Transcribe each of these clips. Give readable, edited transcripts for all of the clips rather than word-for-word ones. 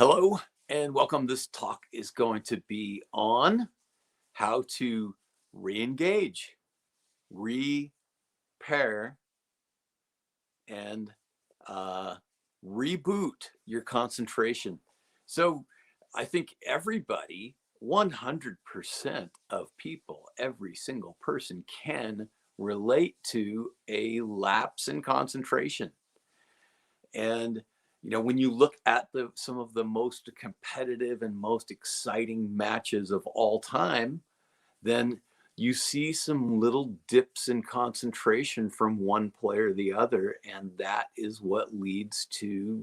Hello and welcome. This talk is going to be on how to re-engage, repair, and reboot your concentration. So I think everybody, 100% of people, every single person can relate to a lapse in concentration. And when you look at some of the most competitive and most exciting matches of all time, then you see some little dips in concentration from one player to the other, and that is what leads to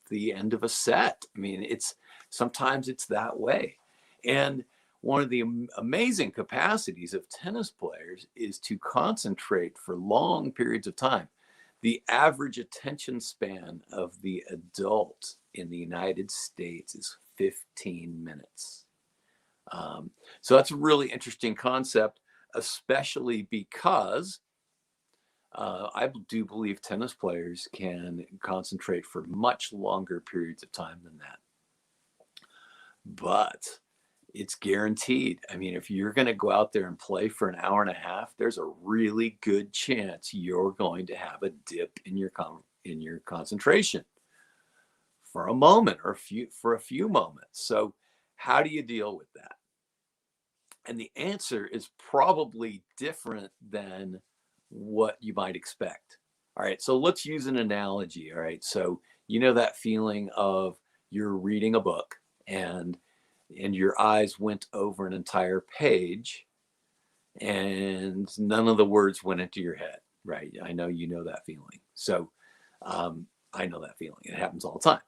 the end of a set. I mean, sometimes it's that way. And one of the amazing capacities of tennis players is to concentrate for long periods of time. The average attention span of the adult in the United States is 15 minutes. So that's a really interesting concept, especially because I do believe tennis players can concentrate for much longer periods of time than that. But it's guaranteed. I mean, if you're going to go out there and play for an hour and a half, there's a really good chance you're going to have a dip in your concentration for a moment or for a few moments. So how do you deal with that? And the answer is probably different than what you might expect. All right, so let's use an analogy. All right, so that feeling of you're reading a book and your eyes went over an entire page and none of the words went into your head, right? I know you know that feeling. So I know that feeling. It happens all the time.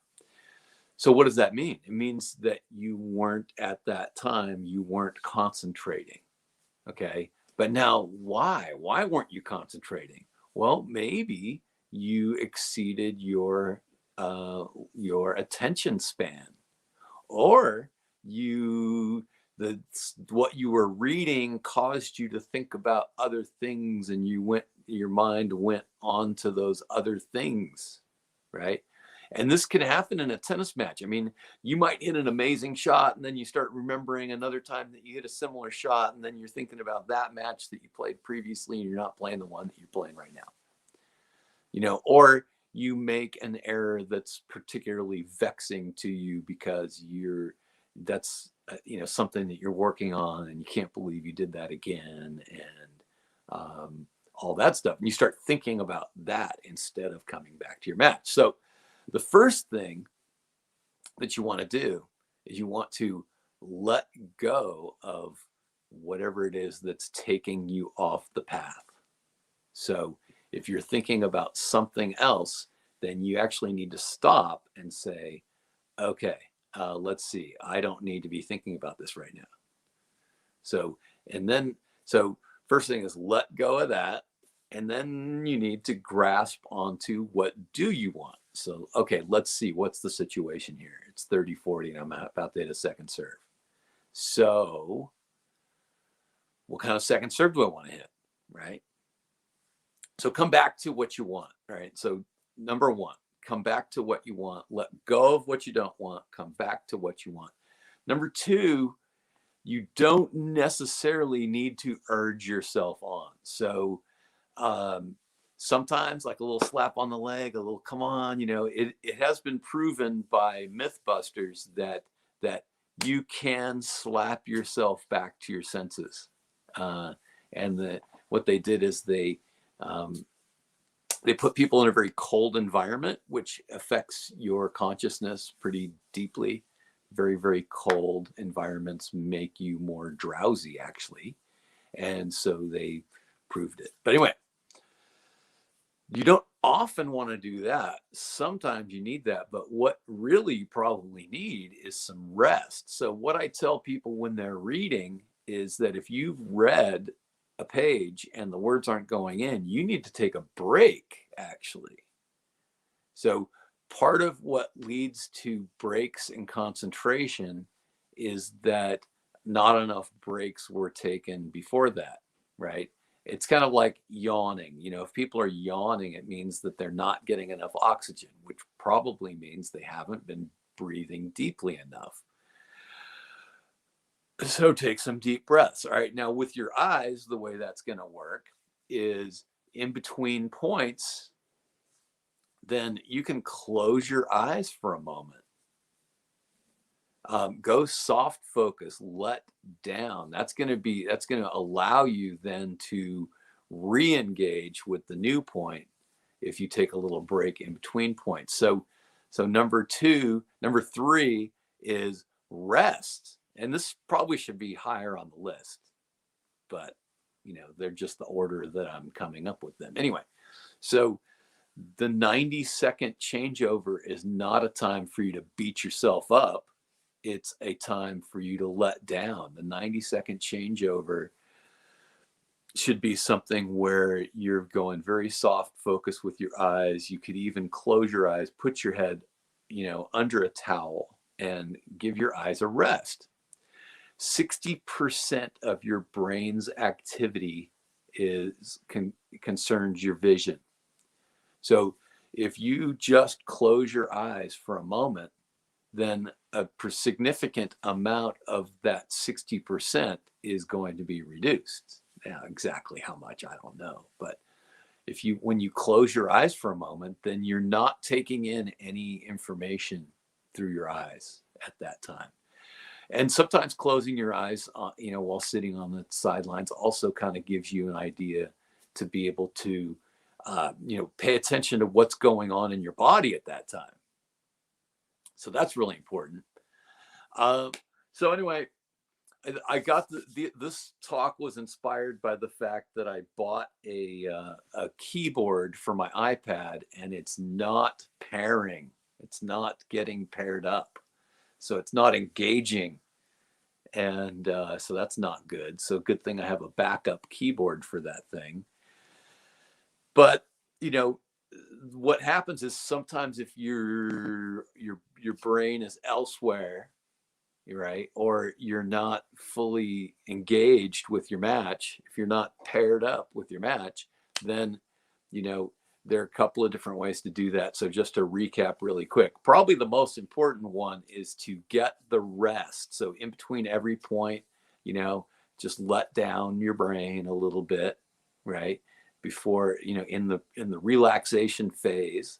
So what does that mean? It means that you weren't at that time, you weren't concentrating, okay? But now why? Why weren't you concentrating? Well, maybe you exceeded your attention span, or what you were reading caused you to think about other things, and your mind went on to those other things, right? And this can happen in a tennis match. I mean, you might hit an amazing shot and then you start remembering another time that you hit a similar shot, and then you're thinking about that match that you played previously and you're not playing the one that you're playing right now. Or you make an error that's particularly vexing to you because that's something that you're working on and you can't believe you did that again, and all that stuff. And you start thinking about that instead of coming back to your match. So the first thing that you want to do is you want to let go of whatever it is that's taking you off the path. So if you're thinking about something else, then you actually need to stop and say, okay, let's see, I don't need to be thinking about this right now. So first thing is let go of that. And then you need to grasp onto what do you want. So, okay, let's see, what's the situation here? It's 30-40 and I'm about to hit a second serve. So what kind of second serve do I want to hit, right? So come back to what you want, right? So number one, come back to what you want. Let go of what you don't want. Come back to what you want. Number two, you don't necessarily need to urge yourself on. So sometimes like a little slap on the leg, a little come on, it has been proven by Mythbusters that you can slap yourself back to your senses. And what they did is they put people in a very cold environment, which affects your consciousness pretty deeply. Very, very cold environments make you more drowsy, actually. And so they proved it. But anyway, you don't often want to do that. Sometimes you need that. But what really you probably need is some rest. So what I tell people when they're reading is that if you've read a page and the words aren't going in, you need to take a break, actually. So part of what leads to breaks in concentration is that not enough breaks were taken before that, right? It's kind of like yawning. If people are yawning, it means that they're not getting enough oxygen, which probably means they haven't been breathing deeply enough. So take some deep breaths. All right. Now with your eyes, the way that's going to work is in between points, then you can close your eyes for a moment. Go soft focus, let down. That's going to allow you then to re-engage with the new point if you take a little break in between points. So number three is rest. And this probably should be higher on the list, but they're just the order that I'm coming up with them. Anyway, so the 90-second changeover is not a time for you to beat yourself up. It's a time for you to let down. The 90-second changeover should be something where you're going very soft focus with your eyes. You could even close your eyes, put your head, under a towel and give your eyes a rest. 60% of your brain's activity concerns your vision. So if you just close your eyes for a moment, then a significant amount of that 60% is going to be reduced. Now, exactly how much, I don't know. But when you close your eyes for a moment, then you're not taking in any information through your eyes at that time. And sometimes closing your eyes, while sitting on the sidelines also kind of gives you an idea to be able to, pay attention to what's going on in your body at that time. So that's really important. So anyway, I got this talk was inspired by the fact that I bought a keyboard for my iPad and it's not pairing. It's not getting paired up. So it's not engaging. And so that's not good. So good thing I have a backup keyboard for that thing. But, what happens is sometimes if your brain is elsewhere, right, or you're not fully engaged with your match, if you're not paired up with your match, then, there are a couple of different ways to do that. So just to recap really quick, probably the most important one is to get the rest. So in between every point, just let down your brain a little bit, right? Before, in the relaxation phase,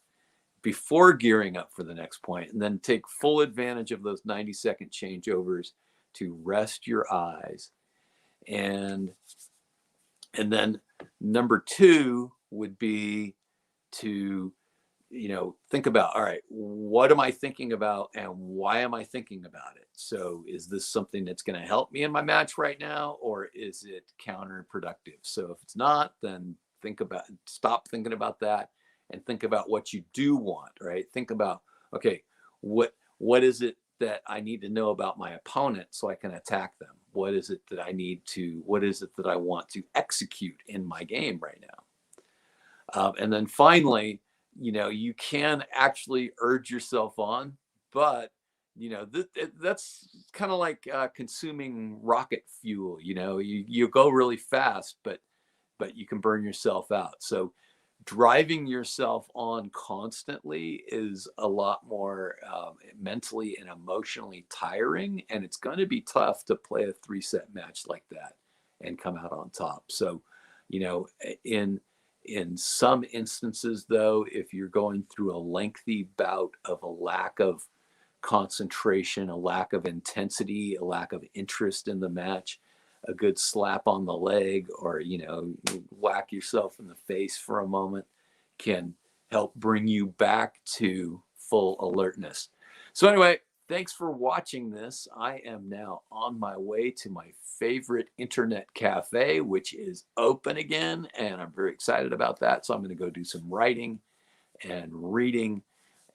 before gearing up for the next point, and then take full advantage of those 90-second changeovers to rest your eyes. And then number two would be to, think about, all right, what am I thinking about and why am I thinking about it? So is this something that's going to help me in my match right now, or is it counterproductive? So if it's not, then stop thinking about that and think about what you do want, right? Think about, okay, what is it that I need to know about my opponent so I can attack them? What is it that I want to execute in my game right now? And then finally, you can actually urge yourself on, but that's kind of like consuming rocket fuel. You go really fast, but you can burn yourself out. So driving yourself on constantly is a lot more mentally and emotionally tiring, and it's going to be tough to play a 3-set match like that and come out on top. So, in some instances, though, if you're going through a lengthy bout of a lack of concentration, a lack of intensity, a lack of interest in the match, a good slap on the leg or, whack yourself in the face for a moment can help bring you back to full alertness. So anyway, thanks for watching this. I am now on my way to my favorite internet cafe, which is open again, and I'm very excited about that. So I'm going to go do some writing and reading,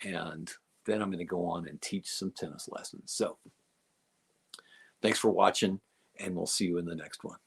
and then I'm going to go on and teach some tennis lessons. So thanks for watching, and we'll see you in the next one.